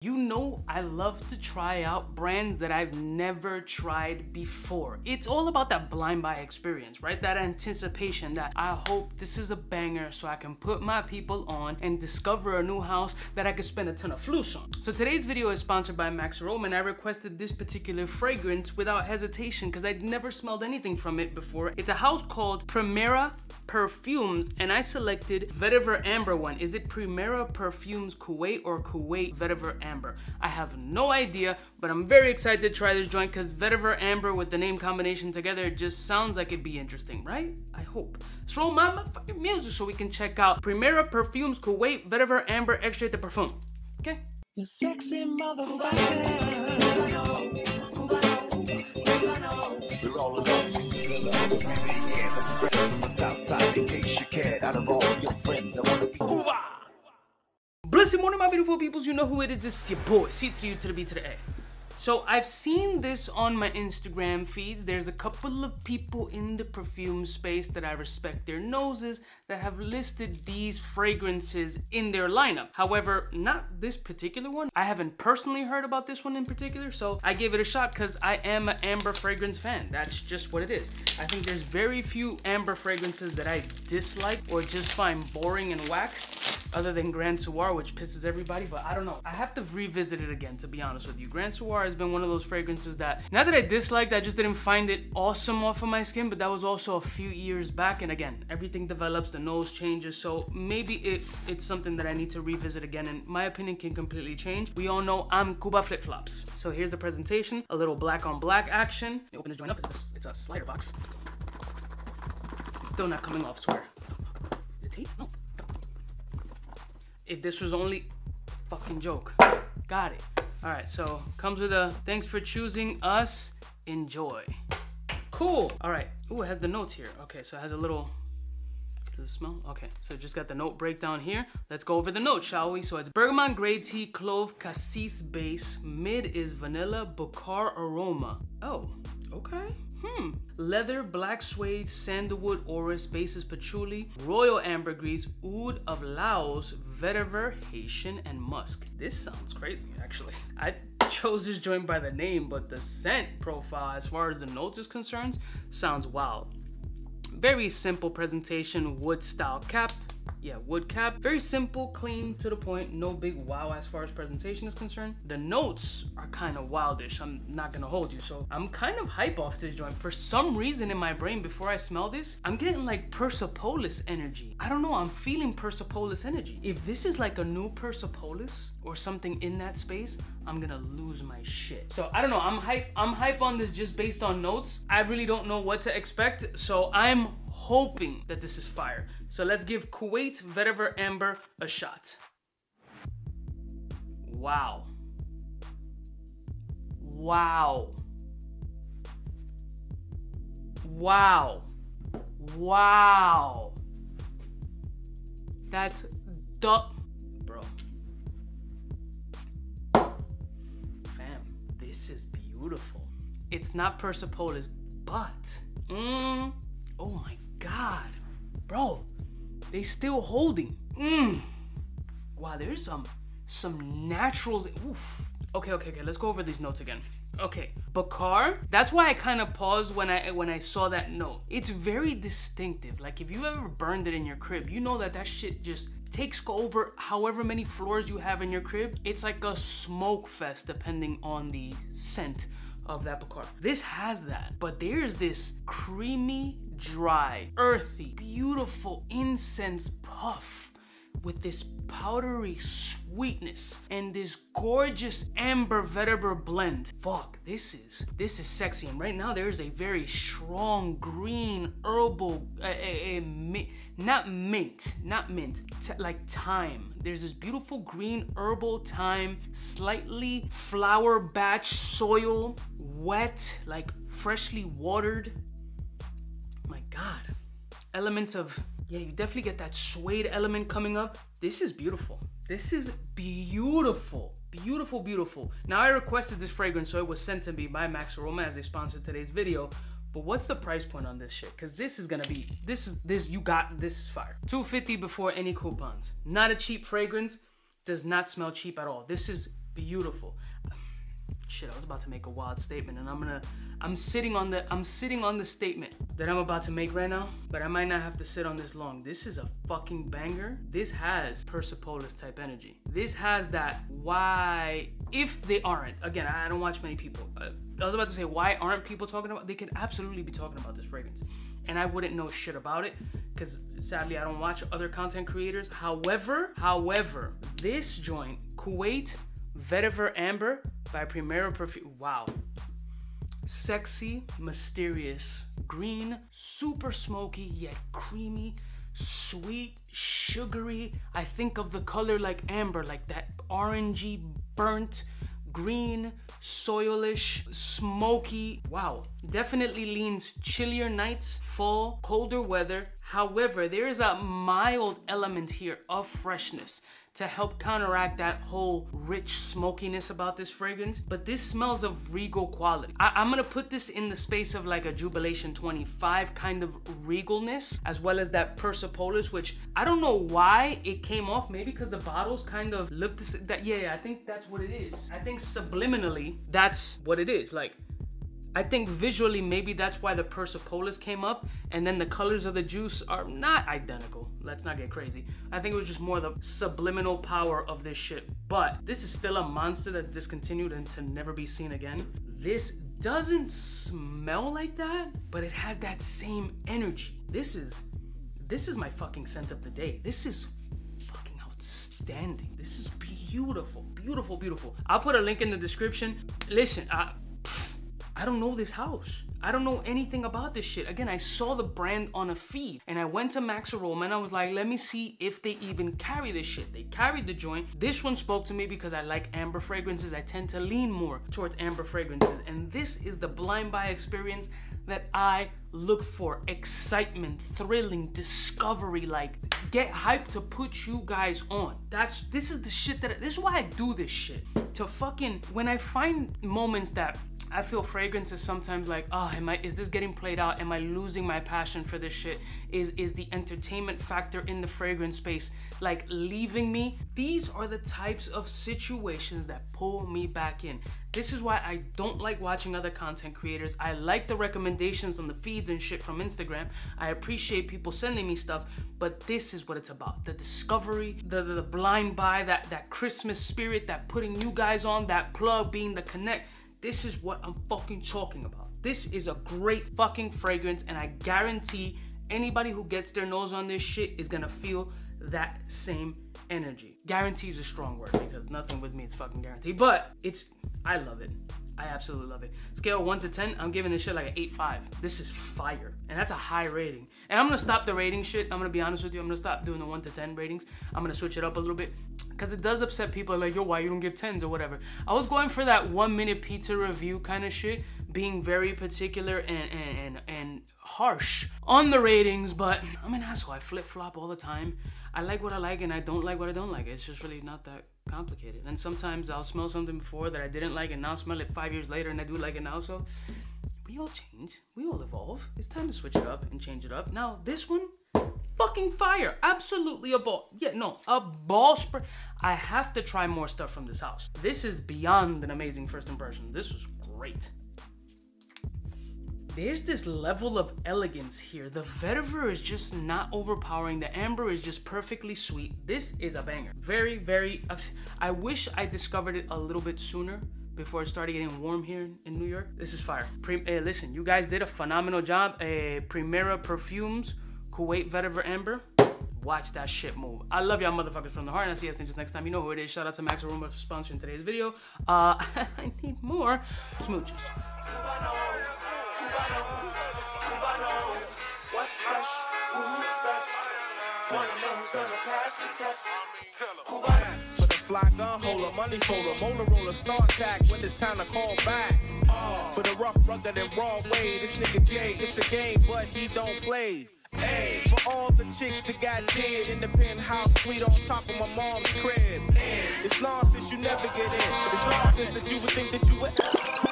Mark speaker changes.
Speaker 1: You know I love to try out brands that I've never tried before. It's all about that blind buy experience, right? That anticipation that I hope this is a banger so I can put my people on and discover a new house that I could spend a ton of flus on. So today's video is sponsored by Max Aroma, and I requested this particular fragrance without hesitation because I'd never smelled anything from it before. It's a house called Primera Perfumes, and I selected Vetiver Amber one. Is it Primera Perfumes Kuwait or Kuwait Vetiver Amber? I have no idea, but I'm very excited to try this joint because Vetiver Amber with the name combination together just sounds like it'd be interesting, right? I hope. Let's roll my motherfucking music so we can check out Primera Perfumes Kuwait Vetiver Amber Extrait de Parfum. Okay?
Speaker 2: You sexy motherfucker. We're all about in case you cared. Out of all your friends, I want to be Cuba.
Speaker 1: Blessed morning, my beautiful peoples. You know who it is. This is your boy, C to the U to the B to the A. So I've seen this on my Instagram feeds. There's a couple of people in the perfume space that I respect their noses that have listed these fragrances in their lineup. However, not this particular one. I haven't personally heard about this one in particular, so I gave it a shot because I am an amber fragrance fan. That's just what it is. I think there's very few amber fragrances that I dislike or just find boring and whack, other than Grand Soir, which pisses everybody, but I don't know. I have to revisit it again, to be honest with you. Grand Soir has been one of those fragrances that, not that I disliked, I just didn't find it awesome off of my skin, but that was also a few years back, and again, everything develops, the nose changes, so maybe it's something that I need to revisit again, and my opinion can completely change. We all know I'm Cuba flip-flops. So here's the presentation, a little black on black action. Let me open this joint up, it's a slider box. It's still not coming off, swear. Is it tape? No. If this was only fucking joke. Got it. All right, so comes with a thanks for choosing us, enjoy. Cool. All right. Ooh, it has the notes here. Okay, so it has a little, does it smell? Okay, so just got the note breakdown here. Let's go over the notes, shall we? So it's bergamot, grey tea, clove, cassis base. Mid is vanilla, bouquet aroma. Oh, okay. Leather, black suede, sandalwood, orris, base is patchouli, royal ambergris, oud of Laos, vetiver, Haitian, and musk. This sounds crazy, actually. I chose this joint by the name, but the scent profile, as far as the notes is concerned, sounds wild. Very simple presentation, wood style cap. Yeah, wood cap. Very simple, clean, to the point. No big wow as far as presentation is concerned. The notes are kind of wildish. I'm not gonna hold you. So I'm kind of hype off this joint. For some reason in my brain, before I smell this, I'm getting like Persepolis energy. I don't know, I'm feeling Persepolis energy. If this is like a new Persepolis or something in that space, I'm gonna lose my shit. So I don't know, I'm hype on this just based on notes. I really don't know what to expect. So I'm hoping that this is fire. So let's give Kuwait Vetiver Amber a shot. Wow. Wow. Wow. Wow. That's bro. Fam, this is beautiful. It's not Persepolis, but oh my God, bro, they still holding. Wow, there's some naturals. Oof. Okay, let's go over these notes again. Okay, Bakar, that's why I kind of paused when I saw that note. It's very distinctive. Like if you ever burned it in your crib, you know that shit just takes over however many floors you have in your crib. It's like a smoke fest depending on the scent of that Bakar. This has that, but there's this creamy, dry, earthy, beautiful incense puff with this powdery sweetness and this gorgeous amber vetiver blend. Fuck, this is sexy. And right now there's a very strong green herbal, not mint, like thyme. There's this beautiful green herbal thyme, slightly flower batch soil, wet, like freshly watered. My God. Elements of, yeah, you definitely get that suede element coming up. This is beautiful. This is beautiful. Beautiful, beautiful. Now I requested this fragrance, so it was sent to me by Max Aroma as they sponsored today's video. But what's the price point on this shit? Because this is gonna be, this is fire. $250 before any coupons. Not a cheap fragrance. Does not smell cheap at all. This is beautiful. Shit, I was about to make a wild statement, and I'm sitting on the statement that I'm about to make right now, but I might not have to sit on this long. This is a fucking banger. This has Persepolis type energy. This has that why, if they aren't, again, I don't watch many people. I was about to say, why aren't people talking about, they could absolutely be talking about this fragrance. And I wouldn't know shit about it, because sadly I don't watch other content creators. However, this joint, Kuwait Vetiver Amber by Primera Perfumes. Wow. Sexy, mysterious, green, super smoky, yet creamy, sweet, sugary. I think of the color like amber, like that orangey, burnt, green, soilish, smoky. Wow. Definitely leans chillier nights, fall, colder weather. However, there is a mild element here of freshness to help counteract that whole rich smokiness about this fragrance. But this smells of regal quality. I'm gonna put this in the space of like a Jubilation 25 kind of regalness, as well as that Persepolis, which I don't know why it came off. Maybe because the bottles kind of looked that. Yeah, I think that's what it is. I think subliminally, that's what it is. Like, I think visually, maybe that's why the Persepolis came up, and then the colors of the juice are not identical. Let's not get crazy. I think it was just more the subliminal power of this shit. But this is still a monster that's discontinued and to never be seen again. This doesn't smell like that, but it has that same energy. This is my fucking scent of the day. This is fucking outstanding. This is beautiful, beautiful, beautiful. I'll put a link in the description. Listen, I don't know this house. I don't know anything about this shit. Again, I saw the brand on a feed and I went to Max Aroma and I was like, let me see if they even carry this shit. They carried the joint. This one spoke to me because I like amber fragrances. I tend to lean more towards amber fragrances. And this is the blind buy experience that I look for. Excitement, thrilling, discovery, like get hyped to put you guys on. This is the shit this is why I do this shit. To fucking, when I find moments that I feel fragrance is sometimes like, oh, is this getting played out? Am I losing my passion for this shit? Is the entertainment factor in the fragrance space like leaving me? These are the types of situations that pull me back in. This is why I don't like watching other content creators. I like the recommendations on the feeds and shit from Instagram. I appreciate people sending me stuff, but this is what it's about. The discovery, the blind buy, that Christmas spirit, that putting you guys on, that plug being the connect. This is what I'm fucking talking about. This is a great fucking fragrance, and I guarantee anybody who gets their nose on this shit is gonna feel that same energy. Guarantee is a strong word because nothing with me is fucking guaranteed, but I love it. I absolutely love it. Scale 1 to 10, I'm giving this shit like an 8.5. This is fire, and that's a high rating. And I'm gonna stop the rating shit. I'm gonna be honest with you. I'm gonna stop doing the 1 to 10 ratings. I'm gonna switch it up a little bit, because it does upset people like, yo, why you don't give 10s or whatever. I was going for that 1-minute pizza review kind of shit, being very particular and harsh on the ratings, but I'm an asshole. I flip-flop all the time. I like what I like and I don't like what I don't like. It's just really not that complicated. And sometimes I'll smell something before that I didn't like and now smell it 5 years later and I do like it now. So we all change, we all evolve. It's time to switch it up and change it up. Now this one, fucking fire. Absolutely a ball. Yeah, no, a ball spray. I have to try more stuff from this house. This is beyond an amazing first impression. This was great. There's this level of elegance here. The vetiver is just not overpowering. The amber is just perfectly sweet. This is a banger. Very, very, I wish I discovered it a little bit sooner before it started getting warm here in New York. This is fire. Listen, you guys did a phenomenal job. Primera Perfumes Kuwait Vetiver Amber. Watch that shit move. I love y'all motherfuckers from the heart, and I'll see you guys next time. You know who it is. Shout out to Max Aroma for sponsoring today's video. I need more smooches.
Speaker 3: Cubaknow, what's fresh? Who's best? One of them's gonna pass the test.
Speaker 4: For the fly gun holder, money folder, molar roller, start tag when it's time to call back. For the rough, rugged, and raw way, this nigga Jay, it's a game, but he don't play. Hey, for all the chicks that got dead in the penthouse suite on top of my mom's crib. It's nonsense you never get in. It's nonsense that you would think that you would.